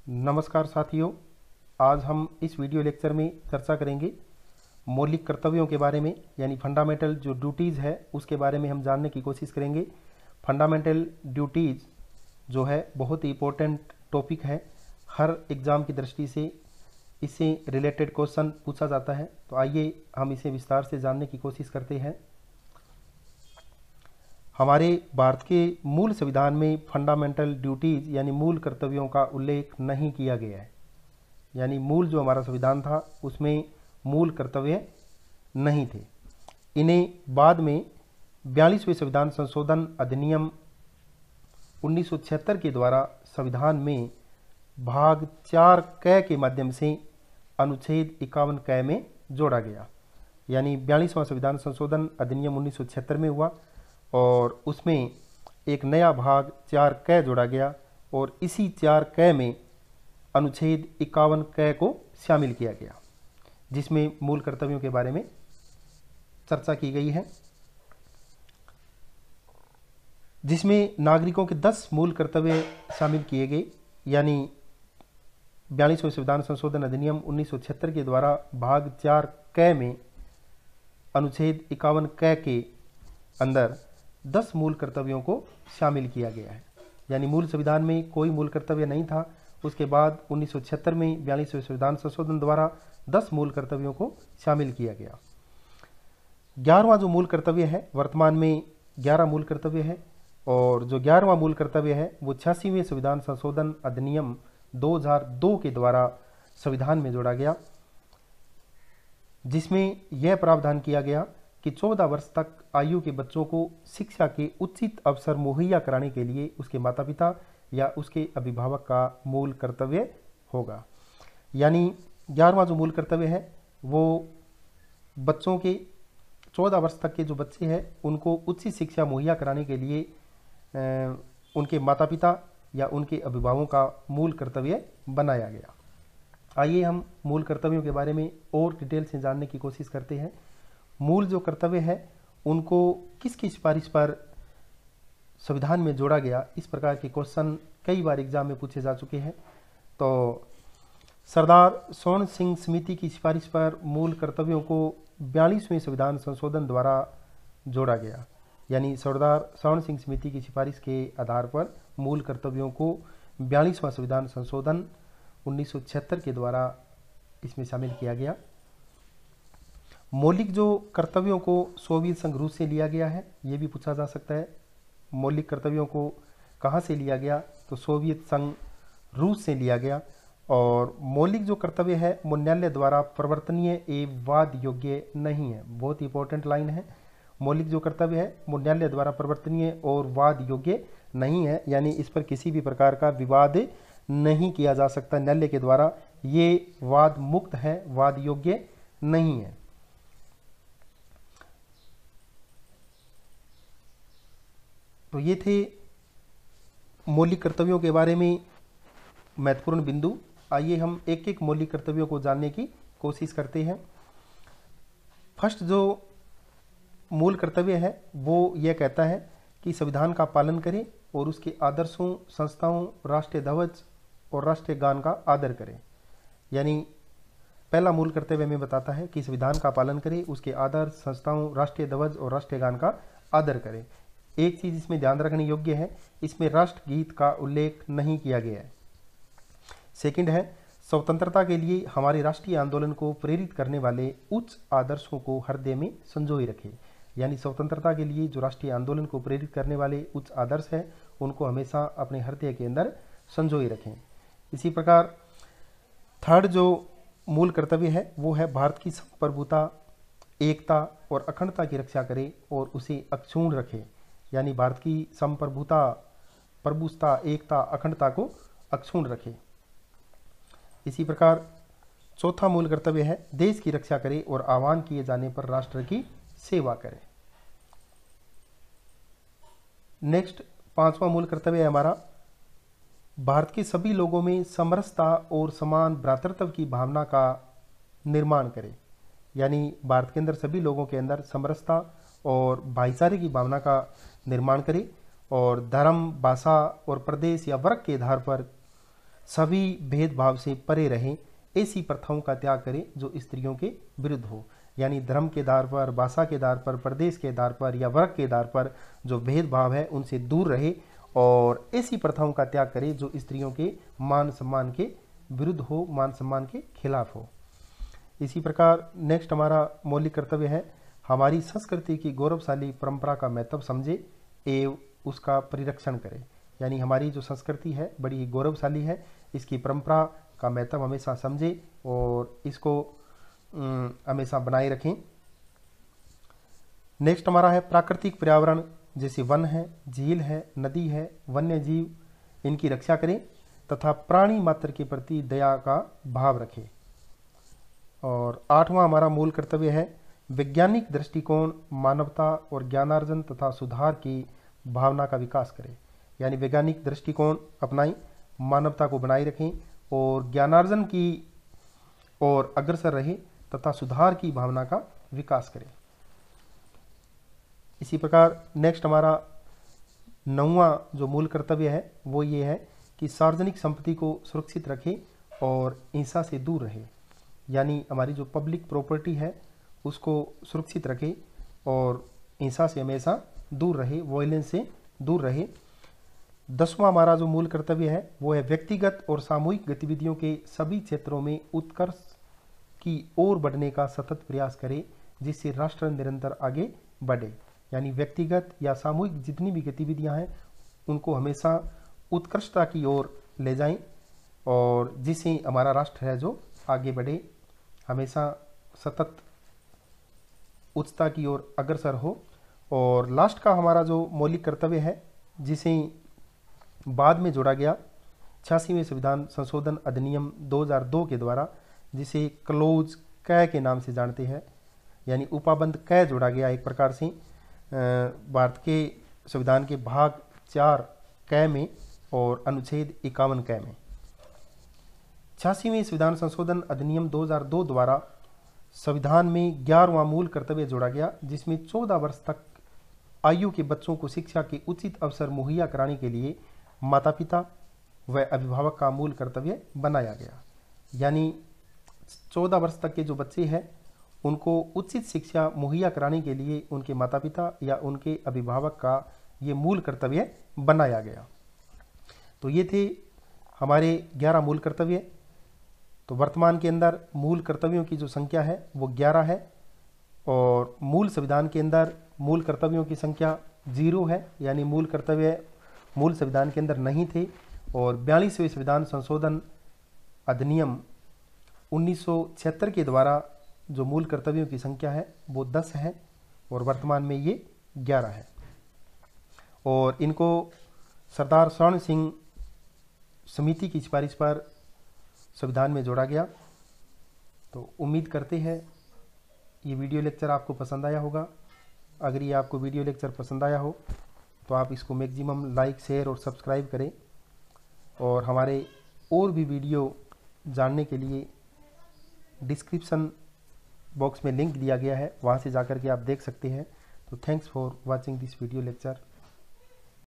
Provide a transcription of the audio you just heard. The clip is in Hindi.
नमस्कार साथियों, आज हम इस वीडियो लेक्चर में चर्चा करेंगे मौलिक कर्तव्यों के बारे में, यानी फंडामेंटल जो ड्यूटीज़ है उसके बारे में हम जानने की कोशिश करेंगे। फंडामेंटल ड्यूटीज़ जो है बहुत ही इम्पोर्टेंट टॉपिक है, हर एग्ज़ाम की दृष्टि से इससे रिलेटेड क्वेश्चन पूछा जाता है। तो आइए हम इसे विस्तार से जानने की कोशिश करते हैं। हमारे भारत के मूल संविधान में फंडामेंटल ड्यूटीज़ यानी मूल कर्तव्यों का उल्लेख नहीं किया गया है, यानी मूल जो हमारा संविधान था उसमें मूल कर्तव्य नहीं थे। इन्हें बाद में 42वें संविधान संशोधन अधिनियम 1976 के द्वारा संविधान में भाग 4 क के माध्यम से अनुच्छेद 51 क में जोड़ा गया। यानी 42वां संविधान संशोधन अधिनियम 1976 में हुआ और उसमें एक नया भाग 4 क जोड़ा गया और इसी 4 क में अनुच्छेद 51 क को शामिल किया गया, जिसमें मूल कर्तव्यों के बारे में चर्चा की गई है, जिसमें नागरिकों के 10 मूल कर्तव्य शामिल किए गए। यानी 42वें संविधान संशोधन अधिनियम 1976 के द्वारा भाग 4 क में अनुच्छेद 51 क के अंदर 10 मूल कर्तव्यों को शामिल किया गया है। यानी मूल संविधान में कोई मूल कर्तव्य नहीं था, उसके बाद 1976 में 42वें संविधान संशोधन द्वारा 10 मूल कर्तव्यों को शामिल किया गया। 11वां जो मूल कर्तव्य है, वर्तमान में 11 मूल कर्तव्य है और जो 11वां मूल कर्तव्य है वो 86वें संविधान संशोधन अधिनियम 2002 के द्वारा संविधान में जोड़ा गया, जिसमें यह प्रावधान किया गया कि 14 वर्ष तक आयु के बच्चों को शिक्षा के उचित अवसर मुहैया कराने के लिए उसके माता पिता या उसके अभिभावक का मूल कर्तव्य होगा। यानी 11वां जो मूल कर्तव्य है वो बच्चों के 14 वर्ष तक के जो बच्चे हैं उनको उचित शिक्षा मुहैया कराने के लिए उनके माता पिता या उनके अभिभावकों का मूल कर्तव्य बनाया गया। आइए हम मूल कर्तव्यों के बारे में और डिटेल से जानने की कोशिश करते हैं। मूल जो कर्तव्य है उनको किसकी सिफारिश पर संविधान में जोड़ा गया, इस प्रकार के क्वेश्चन कई बार एग्जाम में पूछे जा चुके हैं। तो सरदार स्वर्ण सिंह समिति की सिफारिश पर मूल कर्तव्यों को 42वें संविधान संशोधन द्वारा जोड़ा गया। यानी सरदार स्वर्ण सिंह समिति की सिफारिश के आधार पर मूल कर्तव्यों को 42वां संविधान संशोधन 1976 के द्वारा इसमें शामिल किया गया। मौलिक जो कर्तव्यों को सोवियत संघ रूस से लिया गया है, ये भी पूछा जा सकता है। मौलिक कर्तव्यों को कहाँ से लिया गया, तो सोवियत संघ रूस से लिया गया। और मौलिक जो कर्तव्य है वो न्यायालय द्वारा परिवर्तनीय एवं वाद योग्य नहीं है। बहुत इंपॉर्टेंट लाइन है। मौलिक जो कर्तव्य है वो न्यायालय द्वारा परिवर्तनीय और वाद योग्य नहीं है, यानी इस पर किसी भी प्रकार का विवाद नहीं किया जा सकता न्यायालय के द्वारा। ये वाद मुक्त है, वाद योग्य नहीं है। तो ये थे मौलिक कर्तव्यों के बारे में महत्वपूर्ण बिंदु। आइए हम एक एक मौलिक कर्तव्यों को जानने की कोशिश करते हैं। फर्स्ट जो मूल कर्तव्य है वो यह कहता है कि संविधान का पालन करें और उसके आदर्शों, संस्थाओं, राष्ट्रीय ध्वज और राष्ट्रीय गान का आदर करें। यानी पहला मूल कर्तव्य में बताता है कि संविधान का पालन करें, उसके आदर्श, संस्थाओं, राष्ट्रीय ध्वज और राष्ट्रीय गान का आदर करें। एक चीज इसमें ध्यान रखने योग्य है, इसमें राष्ट्रगीत का उल्लेख नहीं किया गया है। सेकंड है, स्वतंत्रता के लिए हमारे राष्ट्रीय आंदोलन को प्रेरित करने वाले उच्च आदर्शों को हृदय में संजोए रखें। यानी स्वतंत्रता के लिए जो राष्ट्रीय आंदोलन को प्रेरित करने वाले उच्च आदर्श है उनको हमेशा अपने हृदय के अंदर संजोए रखें। इसी प्रकार थर्ड जो मूल कर्तव्य है वो है भारत की संप्रभुता, एकता और अखंडता की रक्षा करें और उसे अक्षुण्ण रखें। यानी भारत की संप्रभुता, प्रभुता, एकता, अखंडता को अक्षुण्ण रखें। इसी प्रकार चौथा मूल कर्तव्य है देश की रक्षा करें और आह्वान किए जाने पर राष्ट्र की सेवा करें। नेक्स्ट पांचवा मूल कर्तव्य है हमारा भारत के सभी लोगों में समरसता और समान भ्रातृत्व की भावना का निर्माण करें। यानी भारत के अंदर सभी लोगों के अंदर समरसता और भाईचारे की भावना का निर्माण करें और धर्म, भाषा और प्रदेश या वर्ग के आधार पर सभी भेदभाव से परे रहें, ऐसी प्रथाओं का त्याग करें जो स्त्रियों के विरुद्ध हो। यानी धर्म के आधार पर, भाषा के आधार पर, प्रदेश के आधार पर या वर्ग के आधार पर जो भेदभाव है उनसे दूर रहे और ऐसी प्रथाओं का त्याग करें जो स्त्रियों के मान सम्मान के विरुद्ध हो, मान सम्मान के खिलाफ हो। इसी प्रकार नेक्स्ट हमारा मौलिक कर्तव्य है, हमारी संस्कृति की गौरवशाली परंपरा का महत्व समझे एवं उसका परिरक्षण करें। यानी हमारी जो संस्कृति है बड़ी ही गौरवशाली है, इसकी परंपरा का महत्व हमेशा समझे और इसको हमेशा बनाए रखें। नेक्स्ट हमारा है प्राकृतिक पर्यावरण, जैसे वन है, झील है, नदी है, वन्य जीव, इनकी रक्षा करें तथा प्राणी मात्र के प्रति दया का भाव रखें। और 8वां हमारा मूल कर्तव्य है वैज्ञानिक दृष्टिकोण, मानवता और ज्ञानार्जन तथा सुधार की भावना का विकास करें। यानी वैज्ञानिक दृष्टिकोण अपनाएं, मानवता को बनाए रखें और ज्ञानार्जन की ओर अग्रसर रहे तथा सुधार की भावना का विकास करें। इसी प्रकार नेक्स्ट हमारा 9वां जो मूल कर्तव्य है वो ये है कि सार्वजनिक संपत्ति को सुरक्षित रखें और हिंसा से दूर रहे। यानी हमारी जो पब्लिक प्रॉपर्टी है उसको सुरक्षित रखें और हिंसा से हमेशा दूर रहे, वॉयलेंस से दूर रहे। 10वां हमारा जो मूल कर्तव्य है वो है व्यक्तिगत और सामूहिक गतिविधियों के सभी क्षेत्रों में उत्कर्ष की ओर बढ़ने का सतत प्रयास करें, जिससे राष्ट्र निरंतर आगे बढ़े। यानी व्यक्तिगत या सामूहिक जितनी भी गतिविधियां हैं उनको हमेशा उत्कृष्टता की ओर ले जाएं और जिससे हमारा राष्ट्र है जो आगे बढ़े, हमेशा सतत उच्चता की ओर अग्रसर हो। और लास्ट का हमारा जो मौलिक कर्तव्य है जिसे बाद में जोड़ा गया 86वें संविधान संशोधन अधिनियम 2002 के द्वारा, जिसे क्लोज क के नाम से जानते हैं, यानी उपाबंध क जोड़ा गया एक प्रकार से भारत के संविधान के भाग 4 क में और अनुच्छेद 51 क में। 86वें संविधान संशोधन अधिनियम 2002 द्वारा संविधान में 11वां मूल कर्तव्य जोड़ा गया, जिसमें 14 वर्ष तक आयु के बच्चों को शिक्षा के उचित अवसर मुहैया कराने के लिए माता पिता व अभिभावक का मूल कर्तव्य बनाया गया। यानी 14 वर्ष तक के जो बच्चे हैं उनको उचित शिक्षा मुहैया कराने के लिए उनके माता पिता या उनके अभिभावक का ये मूल कर्तव्य बनाया गया। तो ये थे हमारे 11 मूल कर्तव्य। तो वर्तमान के अंदर मूल कर्तव्यों की जो संख्या है वो 11 है और मूल संविधान के अंदर मूल कर्तव्यों की संख्या 0 है, यानी मूल कर्तव्य मूल संविधान के अंदर नहीं थे। और 42वें संविधान संशोधन अधिनियम 1976 के द्वारा जो मूल कर्तव्यों की संख्या है वो 10 है और वर्तमान में ये 11 है। और इनको सरदार स्वर्ण सिंह समिति की सिफारिश पर संविधान में जोड़ा गया। तो उम्मीद करते हैं ये वीडियो लेक्चर आपको पसंद आया होगा। अगर ये आपको वीडियो लेक्चर पसंद आया हो तो आप इसको मैक्सिमम लाइक, शेयर और सब्सक्राइब करें। और हमारे और भी वीडियो जानने के लिए डिस्क्रिप्शन बॉक्स में लिंक दिया गया है, वहाँ से जाकर के आप देख सकते हैं। तो thanks for watching this video lecture.